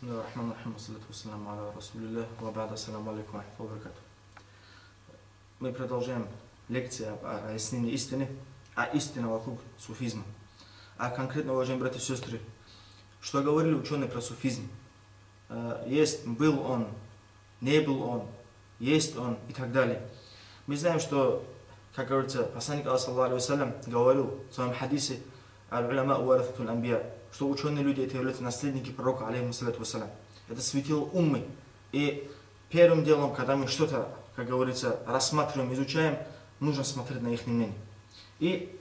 Бисмиллахир-рахманир-рахим, ассалату вассаламу аля расулиллах, ва ба'д, ассаламу алейкум ва рахматуллахи ва баракатух. Мы продолжаем лекции об объяснении истины, а истина вокруг суфизма. А конкретно, уважаемые братья и сестры, что говорили ученые про суфизм? Был он, не был он, есть он и так далее. Мы знаем, что, как говорится, посланник Аллаха саллаллаху алейхи ва саллям говорил в своем хадисе «Аль-уляма варататуль анбия», что ученые люди это являются наследники пророка, алейхиссалату вассалям. Это светило уммы. И первым делом, когда мы что-то, как говорится, рассматриваем, изучаем, нужно смотреть на их мнение. И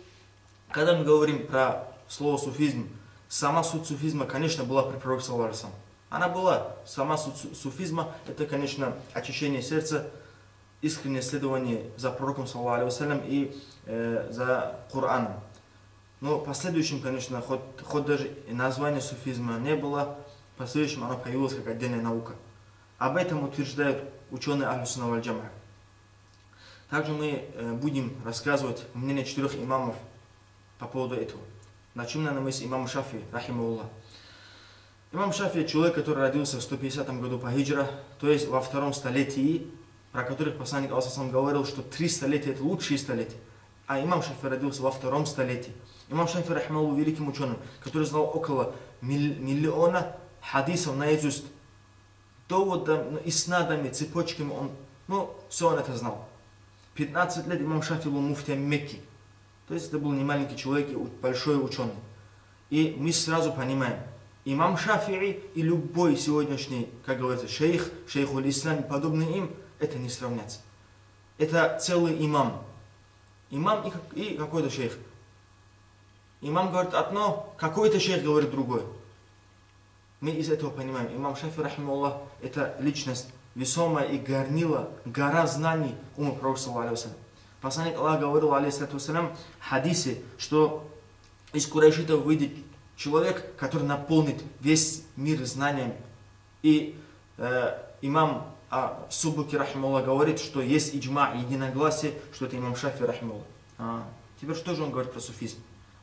когда мы говорим про слово суфизм, сама суть суфизма, конечно, была при пророке, саллаллаху алейхи ва саллям. Она была. Сама суть суфизма, это, конечно, очищение сердца, искреннее следование за пророком, саллаллаху алейхи ва саллям, и за Кораном. Но последующим, конечно, хоть даже название суфизма не было, в последующем оно появилось как отдельная наука. Об этом утверждают ученые Ахлю-Сунна валь Джамаа. Также мы будем рассказывать мнение 4 имамов по поводу этого. Начнем, наверное, с имама Шафии, рахимахуллах. Имам Шафии — человек, который родился в 150 году по хиджра, то есть во 2 столетии, про которых посланник Аллаха говорил, что 3 столетия — это лучшие столетия. А имам Шафии родился во 2 столетии. Имам Шафии, рахимахуллах, был великим ученым, который знал около миллиона хадисов наизусть, доводами, иснадами, цепочками, все он это знал. 15 лет имам Шафии был муфтием Мекки. То есть это был не маленький человек и большой ученый. И мы сразу понимаем, имам Шафии и любой сегодняшний, как говорится, шейхуль-ислам и подобные им, это не сравнятся. Это целый имам. Имам и какой-то шейх. Имам говорит одно, какой-то шейх говорит другое. Мы из этого понимаем, имам Шафии, рахимахуллах, это личность весомая и горнила, гора знаний ума пророка, саллаллаху алейхи ва саллям. Посланник Аллаха говорил, алейхиссалату вассалям, в хадисе, что из курайшитов выйдет человек, который наполнит весь мир знаниями. И имам Субуки, рахимахуллах, говорит, что есть иджма, единогласие, что это имам Шафии, рахимахуллах. Теперь что же он говорит про суфизм?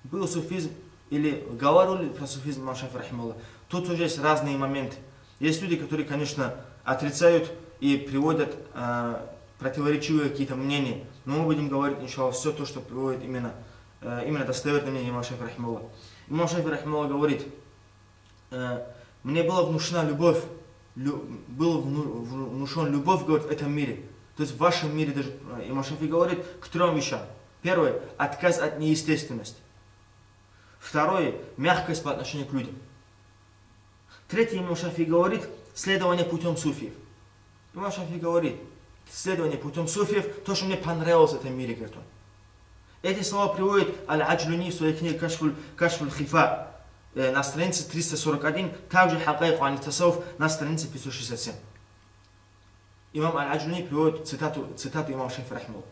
Был суфизм или говорили про суфизм имам Шафии, рахимахуллах? Тут уже есть разные моменты. Есть люди, которые, конечно, отрицают и приводят противоречивые какие-то мнения. Но мы будем говорить, иншаллах, все то, что приводит именно достоверное мнение имама Шафии, рахимахуллах. Имам Шафии, рахимахуллах, говорит, мне была внушена любовь, был внушен любовь, говорит, в этом мире. То есть в вашем мире, даже имам Шафии говорит, к 3 вещам. Первое — отказ от неестественности. Второе — мягкость по отношению к людям. Третье, имам Шафии говорит, следование путем суфиев. Имам Шафии говорит, следование путем суфиев, то, что мне понравилось в этом мире, говорит он. Эти слова приводит Аль-Аджлуни в своей книге Кашфуль Хифа на странице 341, также Хакайку ан Тасауф на странице 567. Имам Аль-Аджлуни приводит цитату имама Шафии, рахимахуллах.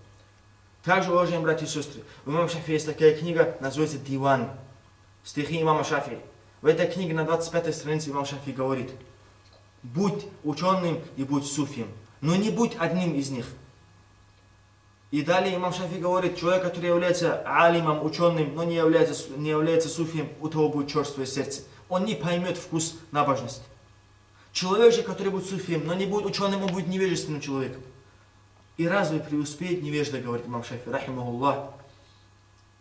Также, уважаемые братья и сестры, у имама Шафии есть такая книга, называется Диван, стихи имама Шафии. В этой книге на 25 странице имам Шафии говорит, будь ученым и будь суфием, но не будь одним из них. И далее имам Шафии говорит, человек, который является алимом, ученым, но не является суфием, у того будет черствое сердце. Он не поймет вкус набожности. Человек же, который будет суфием, но не будет ученым, он будет невежественным человеком. И разве преуспеет невежда, говорит имам Шафии, рахимахуллах.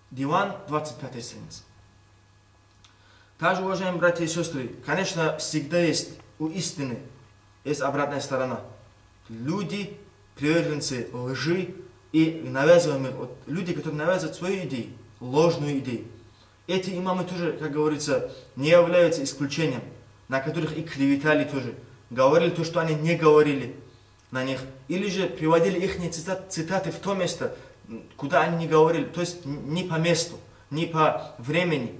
Диван, 25 страница. Также, уважаемые братья и сестры, конечно, всегда есть у истины, есть обратная сторона. Люди, приверженцы лжи и навязываемые, люди, которые навязывают свою идею, ложную идею. Эти имамы тоже, как говорится, не являются исключением, на которых и клеветали тоже. Говорили то, что они не говорили на них. Или же приводили их цитаты в то место, куда они не говорили. То есть не по месту, не по времени.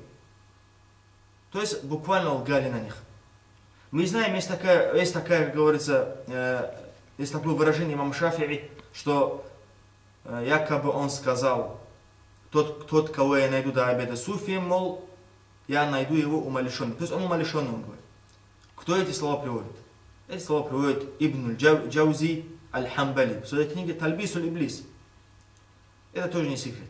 То есть буквально лгали на них. Мы знаем, есть такая, как говорится, есть такое выражение имама Шафии, что якобы он сказал, тот, кого я найду до обеда суфием, мол, я найду его умалишенным. То есть он умалишенный, он говорит. Кто эти слова приводит? Эти слова приводит Ибн Джаузи Аль-Хамбали в своей книге Талбисуль Иблис. Это тоже не секрет.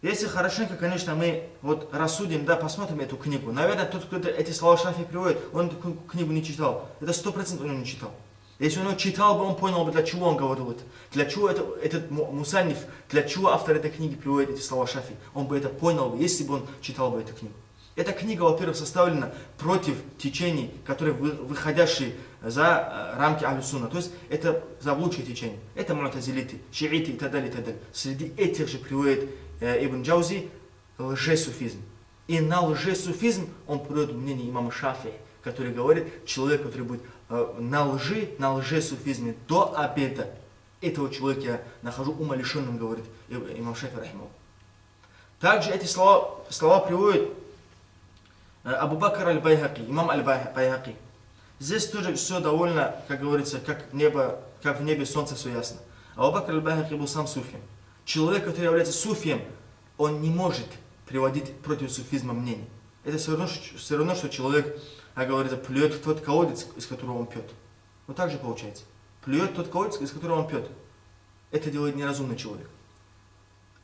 Если хорошенько, конечно, мы вот рассудим, да, посмотрим эту книгу. Наверное, тот, кто эти слова Шафии приводит, он эту книгу не читал. Это 100% он не читал. Если он читал бы, он понял бы, для чего он говорил это. Для чего этот мусанниф, для чего автор этой книги приводит эти слова Шафии. Он бы это понял бы, если бы он читал бы эту книгу. Эта книга, во-первых, составлена против течений, которые выходящие за рамки Ахлю-Сунна. То есть это заблудшие течения. Это му'тазилиты, шииты и так далее, и так далее. Среди этих же приводит Ибн Джаузи лжесуфизм. И на лжесуфизм он приводит мнение имама Шафии, который говорит, человек, который будет на лжесуфизме до обеда, этого человека я нахожу умалишенным, говорит имам Шафии рахимахуллах. Также эти слова приводит Абу Бакр аль-Байхаки, имам аль-Байхаки. Здесь тоже все довольно, как говорится, как в небе солнце, все ясно. Абу Бакр аль-Байхаки был сам суфием. Человек, который является суфием, он не может приводить против суфизма мнений. Это все равно, что человек, как говорится, плюет в тот колодец, из которого он пьет. Вот так же получается. Плюет в тот колодец, из которого он пьет. Это делает неразумный человек.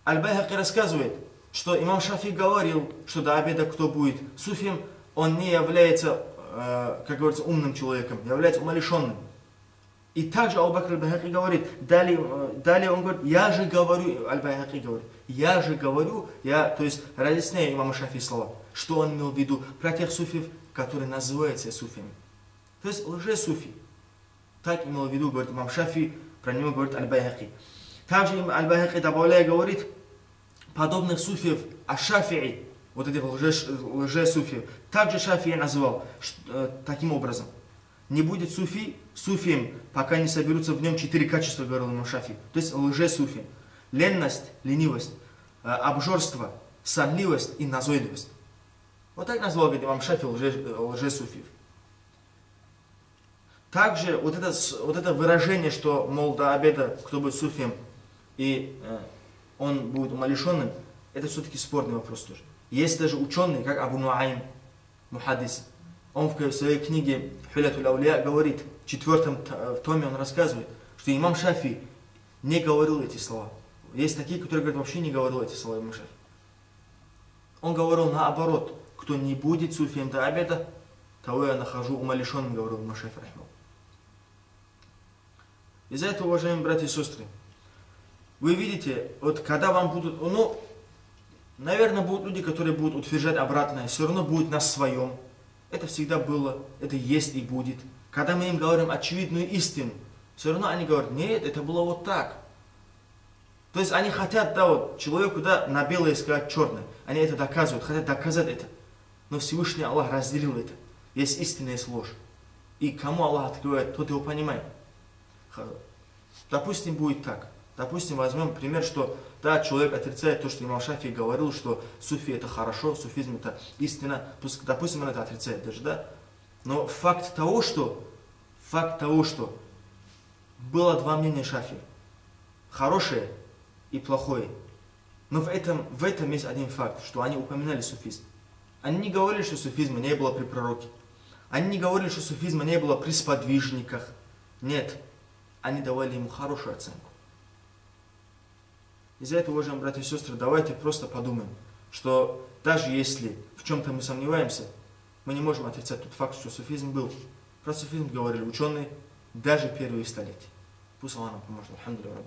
Аль-Байхаки рассказывает, что имам Шафи говорил, что до обеда кто будет суфием, он не является, как говорится, умным человеком, является умалишенным. И также Абу Бакр аль-Байхаки говорит, далее он говорит, я же говорю, аль-Байхаки говорит, я же говорю, то есть разъясняю имама Шафи слова, что он имел в виду про тех суфиев, которые называются суфиями. То есть лжесуфи. Так имел в виду, говорит имам Шафи, про него говорит аль-Байхаки. Также аль-Байхаки добавляя говорит, подобных суфиев аш-Шафии, вот этих лжесуфиев, также Шафии называл таким образом. Не будет суфием, пока не соберутся в нем 4 качества, говорил имам Шафии. То есть лжесуфи. Ленность, ленивость, обжорство, сонливость и назойливость. Вот так назвал, говорит имам Шафии, лжесуфиев. Также вот это выражение, что, мол, до обеда кто будет суфием и он будет умалишенным, это все-таки спорный вопрос тоже. Есть даже ученые, как Абу Нуайм, мухаддис, он в своей книге Хулятуль Аулия говорит, в 4 томе он рассказывает, что имам Шафи не говорил эти слова. Есть такие, которые говорят, вообще не говорил эти слова имам Шафи. Он говорил наоборот, кто не будет суфием до обеда, того я нахожу умалишенным, говорил имам Шафи рахимахуллах. Из-за этого, уважаемые братья и сестры, вы видите, вот когда вам будут, наверное, будут люди, которые будут утверждать обратное, все равно будет на своем. Это всегда было, это есть и будет. Когда мы им говорим очевидную истину, все равно они говорят, нет, это было вот так. То есть они хотят, да, вот человеку, да, на белое сказать черное. Они это доказывают, хотят доказать это. Но Всевышний Аллах разделил это. Есть истина, есть ложь. И кому Аллах открывает, тот его понимает. Допустим, будет так. Допустим, возьмем пример, что да, человек отрицает то, что имам Шафи говорил, что суфи это хорошо, суфизм это истина. Допустим, он это отрицает даже, да. Но факт того, что было 2 мнения Шафи. Хорошее и плохое. Но в этом есть один факт, что они упоминали суфизм. Они не говорили, что суфизма не было при пророке. Они не говорили, что суфизма не было при сподвижниках. Нет. Они давали ему хорошую оценку. Из-за этого, уважаемые братья и сестры, давайте просто подумаем, что даже если в чем-то мы сомневаемся, мы не можем отрицать тот факт, что суфизм был. Про суфизм говорили ученые даже первые столетия. Пусть Аллах нам поможет. Алхамдулиллах.